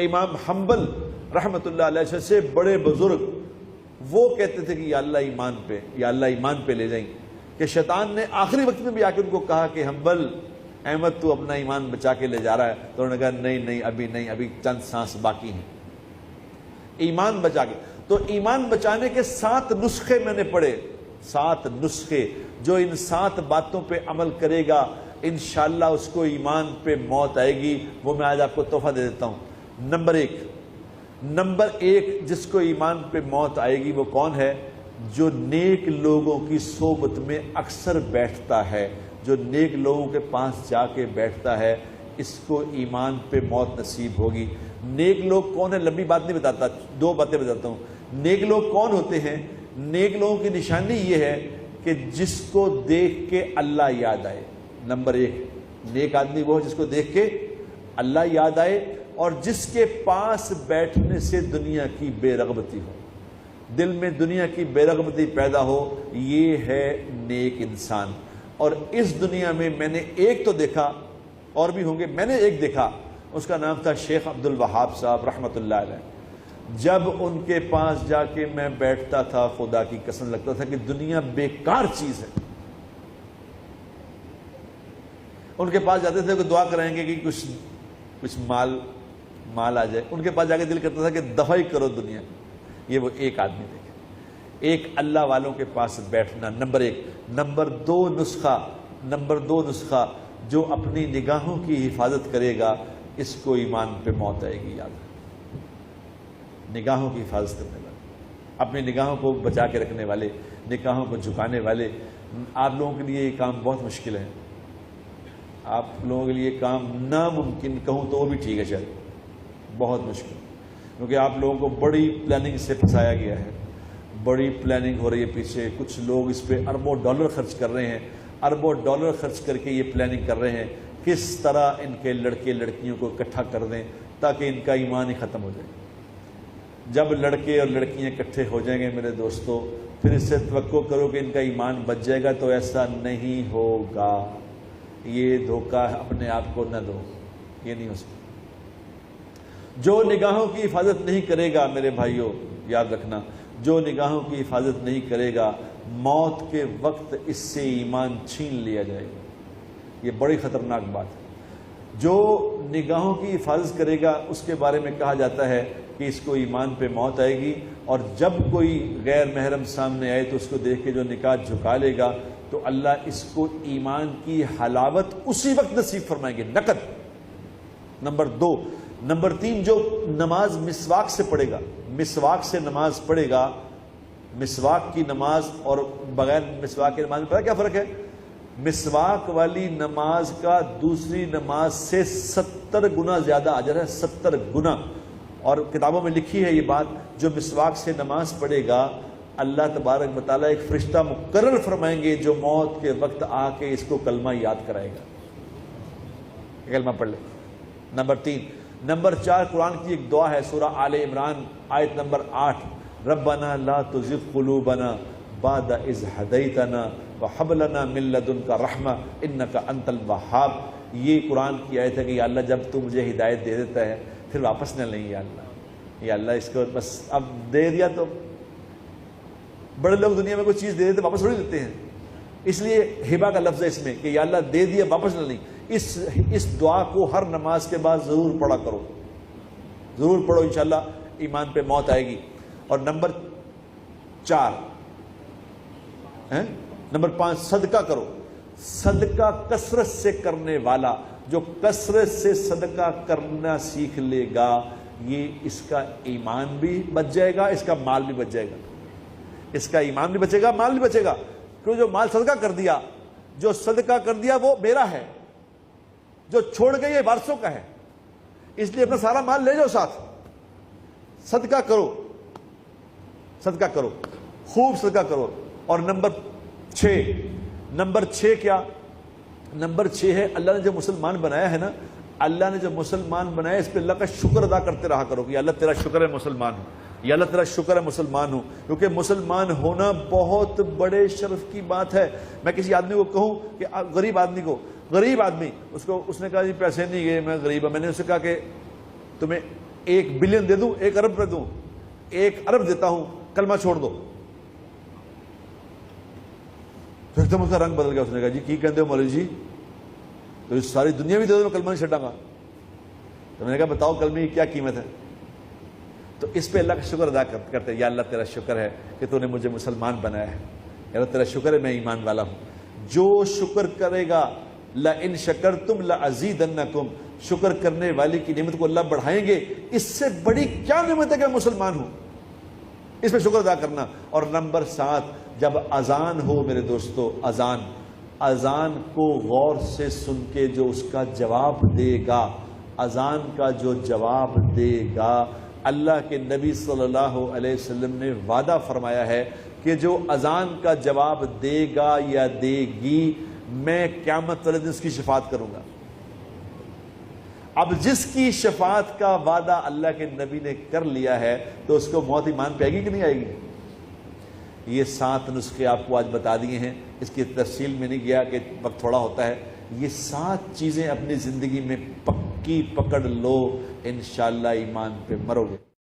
امام حنبل رحمۃ اللہ علیہ سے بڑے بزرگ وہ کہتے تھے کہ یا اللہ ایمان پہ، یا اللہ ایمان پہ لے جائیں، کہ شیطان نے آخری وقت میں بھی آ کے ان کو کہا کہ حنبل احمد تو اپنا ایمان بچا کے لے جا رہا ہے، تو انہوں نے کہا نہیں نہیں ابھی نہیں، ابھی چند سانس باقی ہیں، ایمان بچا کے۔ تو ایمان بچانے کے 7 نسخے میں نے پڑھے، 7 نسخے، جو ان 7 باتوں پہ عمل کرے گا انشاءاللہ اس کو ایمان پہ موت آئے گی، وہ میں آج آپ کو تحفہ دے دیتا ہوں۔ نمبر ایک جس کو ایمان پہ موت آئے گی وہ کون ہے؟ جو نیک لوگوں کی صحبت میں اکثر بیٹھتا ہے، جو نیک لوگوں کے پاس جا کے بیٹھتا ہے، اس کو ایمان پہ موت نصیب ہوگی۔ نیک لوگ کون ہیں؟ لمبی بات نہیں بتاتا، 2 باتیں بتاتا ہوں۔ نیک لوگ کون ہوتے ہیں؟ نیک لوگوں کی نشانی یہ ہے کہ جس کو دیکھ کے اللہ یاد آئے۔ نمبر 1 نیک آدمی وہ ہے جس کو دیکھ کے اللہ یاد آئے اور جس کے پاس بیٹھنے سے دنیا کی بے رغبتی ہو، دل میں دنیا کی بے رغبتی پیدا ہو، یہ ہے نیک انسان۔ اور اس دنیا میں میں نے ایک تو دیکھا، اور بھی ہوں گے، میں نے ایک دیکھا، اس کا نام تھا شیخ عبد الوہاب صاحب رحمۃ اللہ علیہ۔ جب ان کے پاس جا کے میں بیٹھتا تھا خدا کی قسم لگتا تھا کہ دنیا بیکار چیز ہے۔ ان کے پاس جاتے تھے کہ دعا کرائیں گے کہ کچھ مال آ جائے، ان کے پاس جا کے دل کرتا تھا کہ دفع ہی کرو دنیا۔ یہ وہ ایک آدمی دیکھے، ایک اللہ والوں کے پاس بیٹھنا، نمبر 1۔ نمبر 2 نسخہ جو اپنی نگاہوں کی حفاظت کرے گا اس کو ایمان پہ موت آئے گی۔ یاد نگاہوں کی حفاظت کرنے والے، اپنی نگاہوں کو بچا کے رکھنے والے، نگاہوں کو جھکانے والے۔ آپ لوگوں کے لیے یہ کام بہت مشکل ہے، آپ لوگوں کے لیے یہ کام ناممکن کہوں تو وہ بھی ٹھیک ہے، شاید بہت مشکل، کیونکہ آپ لوگوں کو بڑی پلاننگ سے پھنسایا گیا ہے، بڑی پلاننگ ہو رہی ہے پیچھے، کچھ لوگ اس پہ اربوں ڈالر خرچ کر رہے ہیں، اربوں ڈالر خرچ کر کے یہ پلاننگ کر رہے ہیں کس طرح ان کے لڑکے لڑکیوں کو اکٹھا کر دیں تاکہ ان کا ایمان ہی ختم ہو جائے۔ جب لڑکے اور لڑکیاں اکٹھے ہو جائیں گے میرے دوستو، پھر اس سے توقع کرو کہ ان کا ایمان بچ جائے گا، تو ایسا نہیں ہوگا۔ یہ دھوکہ اپنے آپ کو نہ دو، یہ نہیں ہو سکتا۔ جو نگاہوں کی حفاظت نہیں کرے گا میرے بھائیوں، یاد رکھنا، جو نگاہوں کی حفاظت نہیں کرے گا موت کے وقت اس سے ایمان چھین لیا جائے گا۔ یہ بڑی خطرناک بات ہے۔ جو نگاہوں کی حفاظت کرے گا اس کے بارے میں کہا جاتا ہے کہ اس کو ایمان پہ موت آئے گی، اور جب کوئی غیر محرم سامنے آئے تو اس کو دیکھ کے جو نگاہ جھکا لے گا تو اللہ اس کو ایمان کی حلاوت اسی وقت نصیب فرمائیں گے، نقد۔ نمبر 2۔ نمبر 3 جو نماز مسواک سے پڑھے گا، مسواک سے نماز پڑھے گا، مسواک کی نماز اور بغیر مسواک کی نماز میں پتہ کیا فرق ہے؟ مسواک والی نماز کا دوسری نماز سے 70 گنا زیادہ اجر ہے، 70 گنا۔ اور کتابوں میں لکھی ہے یہ بات، جو مسواک سے نماز پڑھے گا اللہ تبارک و تعالیٰ ایک فرشتہ مقرر فرمائیں گے جو موت کے وقت آ کے اس کو کلمہ یاد کرائے گا، کلمہ پڑھ لے۔ نمبر 3۔ نمبر 4 قرآن کی ایک دعا ہے، سورہ آل عمران آیت نمبر 8، ربنا لا تزغ قلوبنا بعد اذ ہدیتنا وہب لنا من لدنک رحمہ انک انت الوہاب۔ یہ قرآن کی آیت ہے کہ یا اللہ جب تو مجھے ہدایت دے دیتا ہے پھر واپس نہ لیں، یا اللہ اس کو بس اب دے دیا تو۔ بڑے لوگ دنیا میں کوئی چیز دے دیتے واپس تھوڑی لیتے ہیں، اس لیے ہبہ کا لفظ ہے اس میں کہ یا اللہ دے دیا واپس نہ لیں۔ اس دعا کو ہر نماز کے بعد ضرور پڑھا کرو، ضرور پڑھو، انشاءاللہ ایمان پہ موت آئے گی۔ اور نمبر 5 صدقہ کرو۔ صدقہ کثرت سے کرنے والا، جو کثرت سے صدقہ کرنا سیکھ لے گا، یہ اس کا ایمان بھی بچ جائے گا، اس کا مال بھی بچ جائے گا، اس کا ایمان بھی بچے گا، مال بھی بچے گا۔ کیوں؟ جو مال صدقہ کر دیا، جو صدقہ کر دیا وہ میرا ہے، جو چھوڑ گئے یہ وارثوں کا ہے، اس لیے اپنا سارا مال لے جاؤ ساتھ۔ صدقہ کرو، صدقہ کرو، خوب صدقہ کرو۔ اور نمبر 6 کیا؟ نمبر 6 ہے اللہ نے جو مسلمان بنایا ہے نا، اللہ نے جو مسلمان بنایا اس پہ اللہ کا شکر ادا کرتے رہا کرو کہ اللہ تیرا شکر ہے مسلمان ہوں، یا اللہ تیرا شکر ہے مسلمان ہوں، کیونکہ مسلمان ہونا بہت بڑے شرف کی بات ہے۔ میں کسی آدمی کو کہوں کہ غریب آدمی اس نے کہا جی پیسے نہیں گئے، میں غریب ہوں، میں نے اسے کہا کہ تمہیں 1 بلین دے دوں، 1 ارب پہ دوں، 1 ارب دیتا ہوں، کلمہ چھوڑ دو. تو ایک دم اس کا رنگ بدل گیا. اس نے کہا جی کی کہتے ہو مولوی جی؟ تو ساری دنیا بھی دے دو میں کلمہ نہیں چھڈاں گا. تو میں نے کہا بتاؤ کلمے کی کیا قیمت ہے؟ تو اس پہ اللہ کا شکر ادا کرتے ہیں، یا اللہ تیرا شکر ہے کہ تو نے مجھے مسلمان بنایا ہے، یا اللہ تیرا شکر ہے میں ایمان والا ہوں. جو شکر کرے گا لَإِن شَكَرْتُمْ لَأَزِيدَنَّكُمْ، شکر کرنے والی کی نعمت کو اللہ بڑھائیں گے. اس سے بڑی کیا نعمت ہے کہ میں مسلمان ہوں؟ اس پہ شکر ادا کرنا. اور نمبر 7، جب اذان ہو میرے دوستو، اذان کو غور سے سن کے جو اس کا جواب دے گا، اذان کا جو جواب دے گا، اللہ کے نبی صلی اللہ علیہ وسلم نے وعدہ فرمایا ہے کہ جو اذان کا جواب دے گا یا دے گی، میں قیامت والے دن اس کی شفاعت کروں گا. اب جس کی شفاعت کا وعدہ اللہ کے نبی نے کر لیا ہے تو اس کو موت ایمان پہ آئے گی کہ نہیں آئے گی؟ یہ 7 نسخے آپ کو آج بتا دیے ہیں، اس کی تفصیل میں نہیں گیا کہ وقت تھوڑا ہوتا ہے. یہ 7 چیزیں اپنی زندگی میں پکی پکڑ لو، انشاءاللہ ایمان پہ مرو گے.